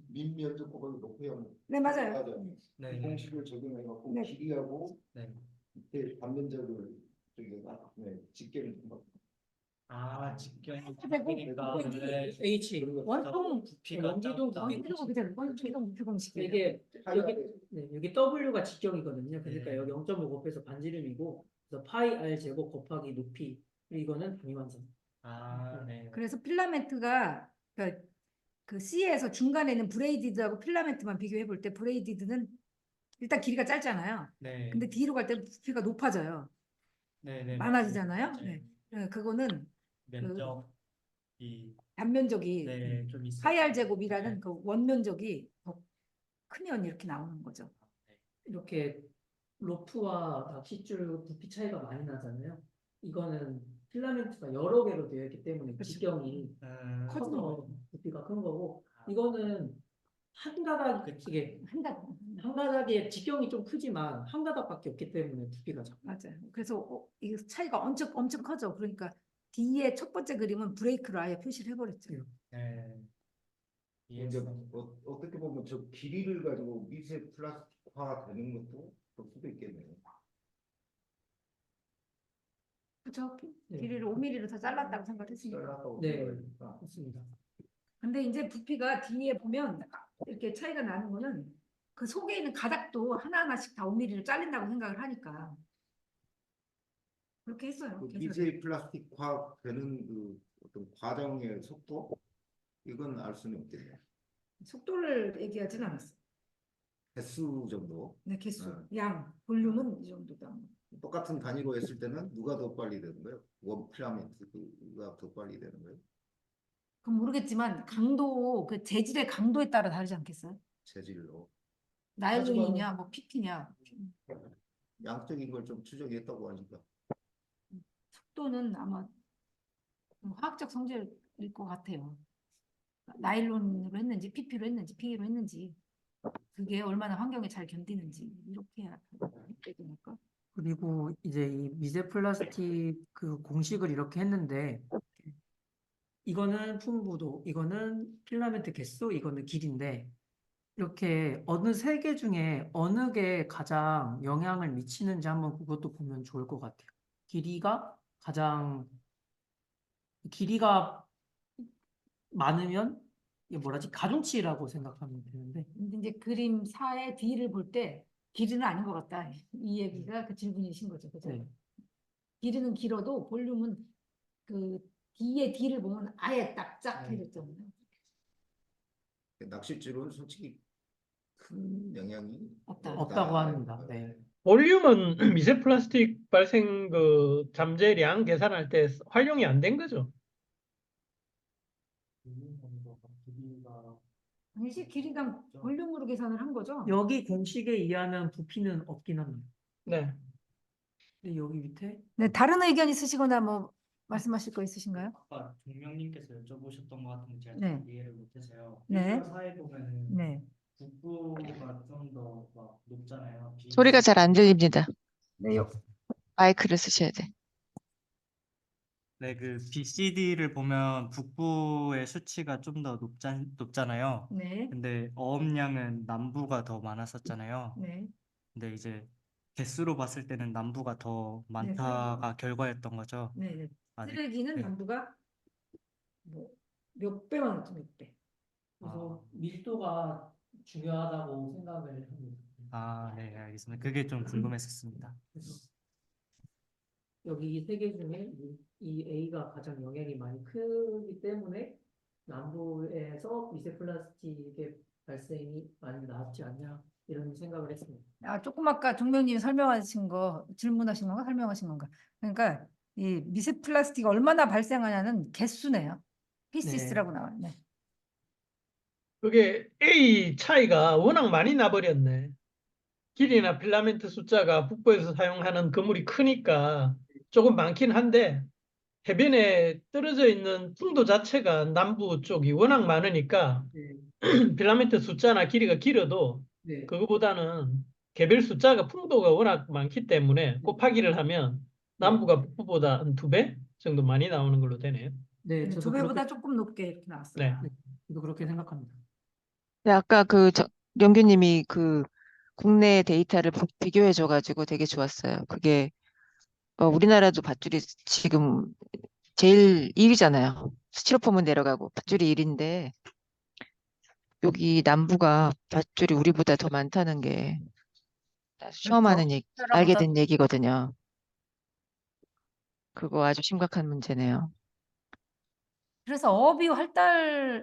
민면적 곱하기 높이형. 네, 맞아요. 맞아요. 네. 이 공식을 적용해갖고 네. 길이하고 네. 밑에 반면적을 직계를 아, 직경이 되고 H 원통 부피가 연기도 작다. 원기도 그대로 원기도 무표공식이에요. 이게 여기 W가 직경이거든요. 그러니까 네. 여기 0.5 곱해서 반지름이고 그래서 파이 R 제곱 곱하기 높이 이거는 단위완성. 아, 네. 그래서 필라멘트가 그 C에서 중간에 있는 브레이디드하고 필라멘트만 비교해 볼 때 브레이디드는 일단 길이가 짧잖아요. 네. 근데 뒤로 갈 때 부피가 높아져요. 네, 네, 많아지잖아요. 맞아요. 네. 그거는 면적이 단면적이 네, 좀 있어요. 파이 R 제곱이라는 네. 그 원면적이 더 크면 이렇게 나오는 거죠. 이렇게 로프와 낚싯줄 부피 차이가 많이 나잖아요. 이거는 필라멘트가 여러 개로 되어 있기 때문에 그렇죠. 직경이 커지는 커서 부피가 큰 거고 이거는 한 가닥 이게 한다. 한 가닥에 직경이 좀 크지만 한 가닥밖에 없기 때문에 부피가 작아. 맞아요. 그래서 이 차이가 엄청 커져. 그러니까 D의 첫 번째 그림은 브레이크로 아예 표시를 해버렸죠. 네. 이제 어떻게 보면 저 길이를 가지고 미세 플라스틱화 되는 것도 볼 수도 있겠네요. 그렇죠. 네. 길이를 5mm로 다 잘랐다고 생각했으니까. 잘랐다고 네, 생각하니까. 맞습니다. 근데 이제 부피가 뒤에 보면 이렇게 차이가 나는 거는 그 속에 있는 가닥도 하나하나씩 다 5mm를 잘린다고 생각을 하니까 그렇게 했어요. 그 계산을. 미세 플라스틱화 되는 그 어떤 과정의 속도 이건 알 수는 없겠네요. 속도를 얘기하진 않았어. 개수 정도. 네, 개수, 네. 양, 볼륨은 이 정도다. 똑같은 단위로 했을 때는 누가 더 빨리 되는 거예요? 원 필라멘트가 더 빨리 되는 거예요? 그건 모르겠지만 강도, 그 재질의 강도에 따라 다르지 않겠어요? 재질로. 나일론이냐, 뭐 PP냐. 양적인 걸 좀 추적했다고 하니까. 속도는 아마 화학적 성질일 것 같아요. 나일론으로 했는지, PP로 했는지, PE로 했는지, 그게 얼마나 환경에 잘 견디는지 이렇게 해야 되니까. 그리고 이제 이 미세 플라스틱 그 공식을 이렇게 했는데 이거는 풍부도, 이거는 필라멘트 개수, 이거는 길인데 이렇게 어느 세 개 중에 어느 게 가장 영향을 미치는지 한번 그것도 보면 좋을 것 같아요. 길이가 많으면 이게 뭐라지 가중치라고 생각하면 되는데 근데 이제 그림 4의 D를 볼 때 길이는 아닌 것 같다. 이 얘기가 그 질문이신 거죠. 그죠? 네. 길이는 길어도 볼륨은 그 D의 D를 보면 아예 딱 쫙 해졌잖아요. 낚싯줄은 솔직히 큰 영향이 없다고 합니다. 네. 볼륨은 미세 플라스틱 발생 그 잠재량 계산할 때 활용이 안 된 거죠. 아니지, 길이당 볼륨으로 계산을 한 거죠. 여기 공식에 의하면 부피는 없긴 합니다. 네. 근데 여기 밑에 네, 다른 의견 있으시거나 뭐 말씀하실 거 있으신가요? 아까 종명님께서 여쭤보셨던 것 같은데 제가 네. 잘 이해를 못해서요. 네. 일본 사회 보면은 네. 북부가 좀 더 막 높잖아요. 소리가 잘 안 들립니다. 네, 마이크를 쓰셔야 돼. 네, 그 BCD를 보면 북부의 수치가 좀 더 높잖아요. 네. 근데 어업량은 남부가 더 많았었잖아요. 네. 근데 이제 개수로 봤을 때는 남부가 더 많다가 결과였던 거죠. 네. 네. 아, 네. 쓰레기는 네. 남부가 뭐 몇 배 많았죠, 몇 배. 그래서 밀도가 중요하다고 생각을 합니다. 아, 네, 알겠습니다. 그게 좀 궁금했었습니다. 그래서 여기 이 세 개 중에 이 A가 가장 영향이 많이 크기 때문에 남부에서 미세 플라스틱의 발생이 많이 나왔지 않냐 이런 생각을 했습니다. 아, 조금 아까 종명님이 설명하신 거, 질문하신 건가, 설명하신 건가? 그러니까 이 미세 플라스틱이 얼마나 발생하냐는 개수네요. 피시스라고 나와요. 네. 네. 그게 A 차이가 워낙 많이 나버렸네. 길이나 필라멘트 숫자가 북부에서 사용하는 그물이 크니까 조금 많긴 한데 해변에 떨어져 있는 풍도 자체가 남부 쪽이 워낙 많으니까 네, 필라멘트 숫자나 길이가 길어도 네, 그거보다는 개별 숫자가 풍도가 워낙 많기 때문에 곱하기를 하면 네, 남부가 북부보다 한 2배 정도 많이 나오는 걸로 되네요. 네, 두 저도 배보다 그렇게, 조금 높게 이렇게 나왔어요. 네. 저도 그렇게 생각합니다. 근데 아까 영규님이 그 국내 데이터를 비교해줘가지고 되게 좋았어요. 그게 우리나라도 밧줄이 지금 제일 1위잖아요. 스티로폼은 내려가고 밧줄이 1위인데 여기 남부가 밧줄이 우리보다 더 많다는 게 처음 그렇죠. 알게 우리나라보다 된 얘기거든요. 그거 아주 심각한 문제네요. 그래서 어업이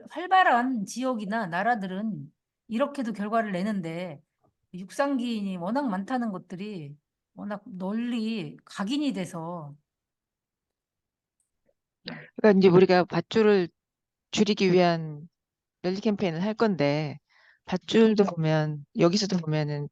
활발한 지역이나 나라들은 이렇게도 결과를 내는데 육상기인이 워낙 많다는 것들이 워낙 널리 각인이 돼서 그러니까 이제 우리가 밧줄을 줄이기 위한 랠리 캠페인을 할 건데 밧줄도 보면 여기서도 보면은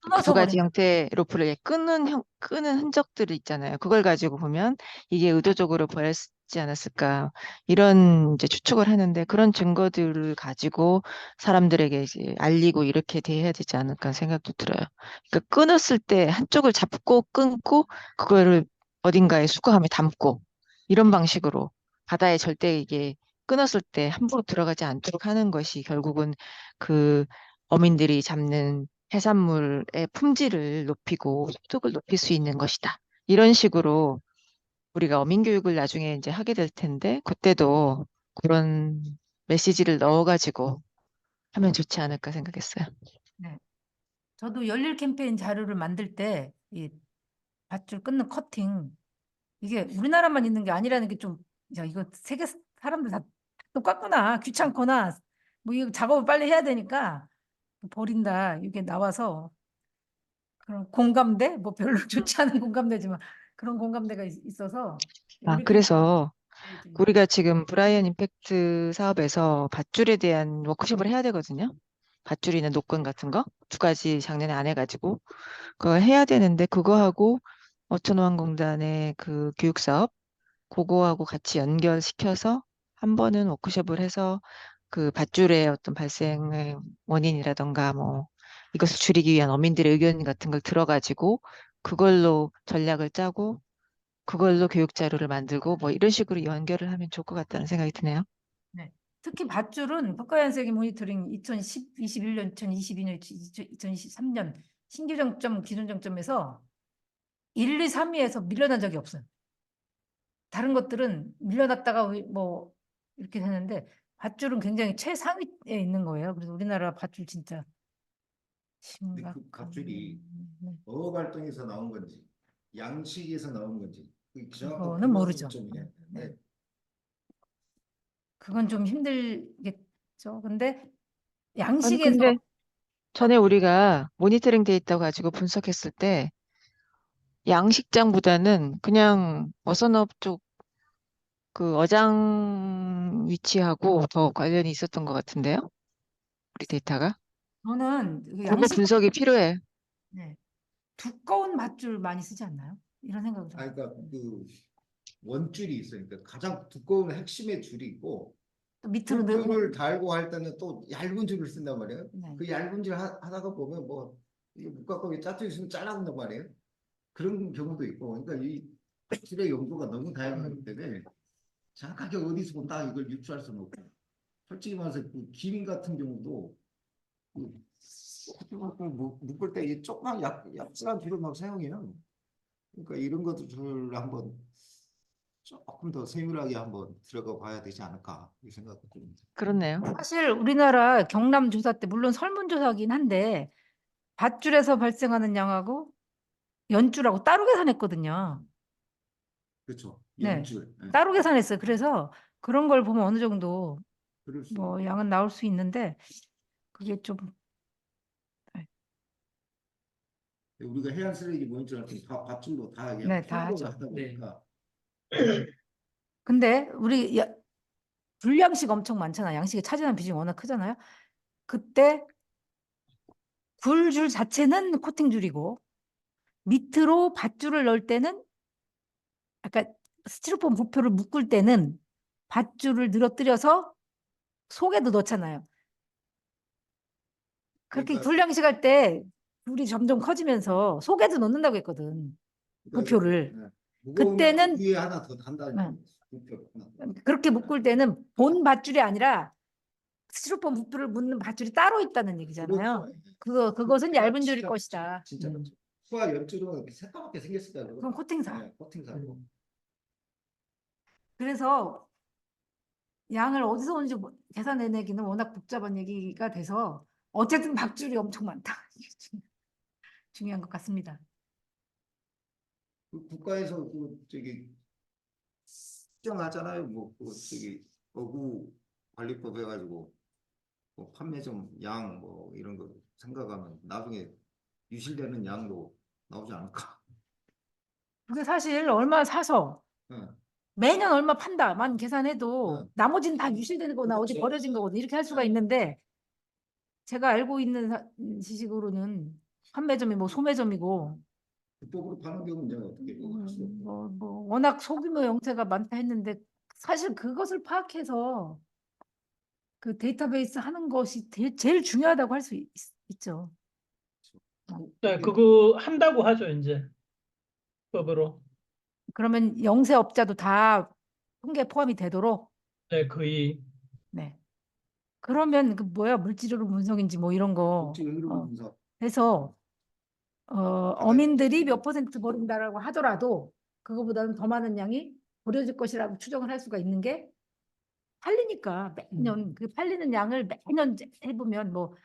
끊어서 두 가지 버린다. 형태의 로프를 끄는 흔적들이 있잖아요. 그걸 가지고 보면 이게 의도적으로 보였지 않았을까 이런 이제 추측을 하는데 그런 증거들을 가지고 사람들에게 이제 알리고 이렇게 대해야 되지 않을까 생각도 들어요. 그러니까 끊었을 때 한쪽을 잡고 끊고 그거를 어딘가에 수거함에 담고 이런 방식으로 바다에 절대 이게 끊었을 때 함부로 들어가지 않도록 하는 것이 결국은 그 어민들이 잡는 해산물의 품질을 높이고 소득을 높일 수 있는 것이다. 이런 식으로 우리가 어민 교육을 나중에 이제 하게 될 텐데 그때도 그런 메시지를 넣어가지고 하면 좋지 않을까 생각했어요. 네. 저도 열릴 캠페인 자료를 만들 때 이 밧줄 끊는 커팅 이게 우리나라만 있는 게 아니라는 게 좀 야, 이거 세계 사람들 다 똑같구나 귀찮거나 뭐 이거 작업을 빨리 해야 되니까 버린다 이게 나와서 그런 공감대 뭐 별로 좋지 않은 공감대지만 그런 공감대가 있어서 열릴 그래서 캠페인 좀 우리가 지금 브라이언 임팩트 사업에서 밧줄에 대한 워크숍을 해야 되거든요. 밧줄이나 노끈 같은 거 두 가지 작년에 안 해가지고 그걸 해야 되는데 그거하고 어촌호환공단의 그 교육 사업 그거하고 같이 연결시켜서 한 번은 워크숍을 해서 그 밧줄의 어떤 발생의 원인이라던가 뭐 이것을 줄이기 위한 어민들의 의견 같은 걸 들어가지고 그걸로 전략을 짜고 그걸로 교육 자료를 만들고 뭐 이런 식으로 연결을 하면 좋을 것 같다는 생각이 드네요. 네. 특히 밧줄은 국가연세기 모니터링 2021년, 2022년, 2023년 신규 정점, 기존 정점에서 1, 2, 3위에서 밀려난 적이 없어요. 다른 것들은 밀려났다가 뭐 이렇게 되는데 밧줄은 굉장히 최상위에 있는 거예요. 그래서 우리나라 밧줄 진짜 근데 그 심각한. 밧줄이 네. 어업 활동에서 나온 건지 양식에서 나온 건지 그 정확한 그거는 구분 모르죠. 좀 해야 되는데 그건 좀 힘들겠죠. 근데 아니 양식에서 근데 전에 우리가 모니터링 데이터 가지고 분석했을 때 양식장보다는 그냥 어선업 쪽 그 어장 위치하고 더 관련이 있었던 것 같은데요. 우리 데이터가. 저는 그 그런 양식 분석이 필요해. 네. 두꺼운 밧줄 많이 쓰지 않나요? 이런 생각을 좀. 아니 그러니까 그 원줄이 있으니까 가장 두꺼운 핵심의 줄이 있고 또 밑으로 줄을 달고 할 때는 또 얇은 줄을 쓴단 말이에요. 네. 그 얇은 줄 하다가 보면 뭐 이게 묶각하게 짜투리 있으면 잘라온단 말이에요. 그런 경우도 있고 그러니까 이 줄의 용도가 너무 다양하기 때문에 정확하게 어디서 본다 이걸 유추할 수는 없고 솔직히 말해서 그 김 같은 경우도 묶을 때 이 조그만 얍삽한 줄을 막 사용해요. 그러니까 이런 것들을 한번 조금 더 세밀하게 한번 들어가 봐야 되지 않을까 이 생각이 듭니다. 그렇네요. 사실 우리나라 경남 조사 때 물론 설문조사긴 한데 밧줄에서 발생하는 양하고 연줄하고 따로 계산했거든요. 그렇죠. 네. 연줄. 네. 따로 계산했어요. 그래서 그런 걸 보면 어느 정도 그럴 수 뭐 있고. 양은 나올 수 있는데 그게 좀 우리가 해안 쓰레기 모니터할 때다 밧줄로 다 그냥 네, 다 풀로 하죠. 하다 보니까 근데 우리 불량식 엄청 많잖아. 양식에 차지하는 비중이 워낙 크잖아요. 그때 굴줄 자체는 코팅줄이고 밑으로 밧줄을 넣을 때는 아까 스티로폼 부표를 묶을 때는 밧줄을 늘어뜨려서 속에도 넣잖아요. 그렇게 그러니까- 불량식할 때 불이 점점 커지면서 속에도 넣는다고 했거든. 부표를. 네. 무거우면 그때는- 위에 하나 더 단다니까. 응. 부표 하나. 그렇게 묶을 때는 본 밧줄이 아니라 스티로폼 부표를 묶는 밧줄이 따로 있다는 얘기잖아요. 그렇죠. 그것은 얇은 줄일 진짜- 것이다. 진짜 그렇죠. 수화 열줄은 이렇게 새까맣게 생겼을 때 그건 코팅사. 네, 코팅사고. 그래서 양을 어디서 오는지 계산해내기는 워낙 복잡한 얘기가 돼서 어쨌든 밧줄이 엄청 많다. 이게 중요한 것 같습니다. 국가에서 저기 수정하잖아요. 저기 어구 관리법 해가지고 뭐 판매점 양 뭐 이런 거 생각하면 나중에 유실되는 양도 나오지 않을까. 그게 사실 얼마 사서 네. 매년 얼마 판다만 계산해도 네. 나머지는 다 유실되는 거나 어디 그렇죠. 버려진 거거든. 이렇게 할 수가 네. 있는데 제가 알고 있는 지식으로는 판매점이 뭐 소매점이고 불법으로 파는 경우는 이제 어떻게 할 수가 없고. 워낙 소규모 형태가 많다 했는데 사실 그것을 파악해서 그 데이터베이스 하는 것이 제일 중요하다고 할 수 있죠. 네, 그거 한다고 하죠, 이제. 법으로. 그러면 영세업자도 다 통계에 포함이 되도록 네, 거의. 네. 그러면 그 뭐야 물질으로 분석인지 뭐 이런 거 국제 의료 분석. 해서 어민들이 몇 퍼센트 버린다라고 하더라도 그거보다는 더 많은 양이 버려질 것이라고 추정을 할 수가 있는 게 팔리니까 매년 그 팔리는 양을 매년 해보면 뭐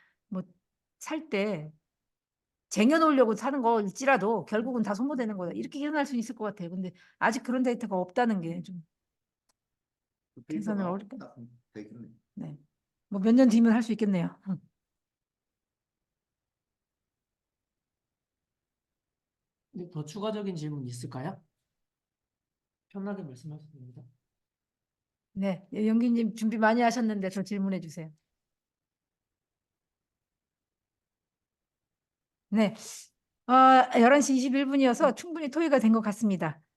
살 때 쟁여놓으려고 사는 거일지라도 결국은 다 소모되는 거다 이렇게 계산할 수 있을 것 같아요. 근데 아직 그런 데이터가 없다는 게 좀 계산을 어렵게. 되겠네. 네. 뭐 몇 년 뒤면 할 수 있겠네요. 네, 더 추가적인 질문 있을까요? 편하게 말씀하셔도 됩니다. 네, 영기님 준비 많이 하셨는데 더 질문해 주세요. 네, 11시 21분이어서 충분히 토의가 된 것 같습니다.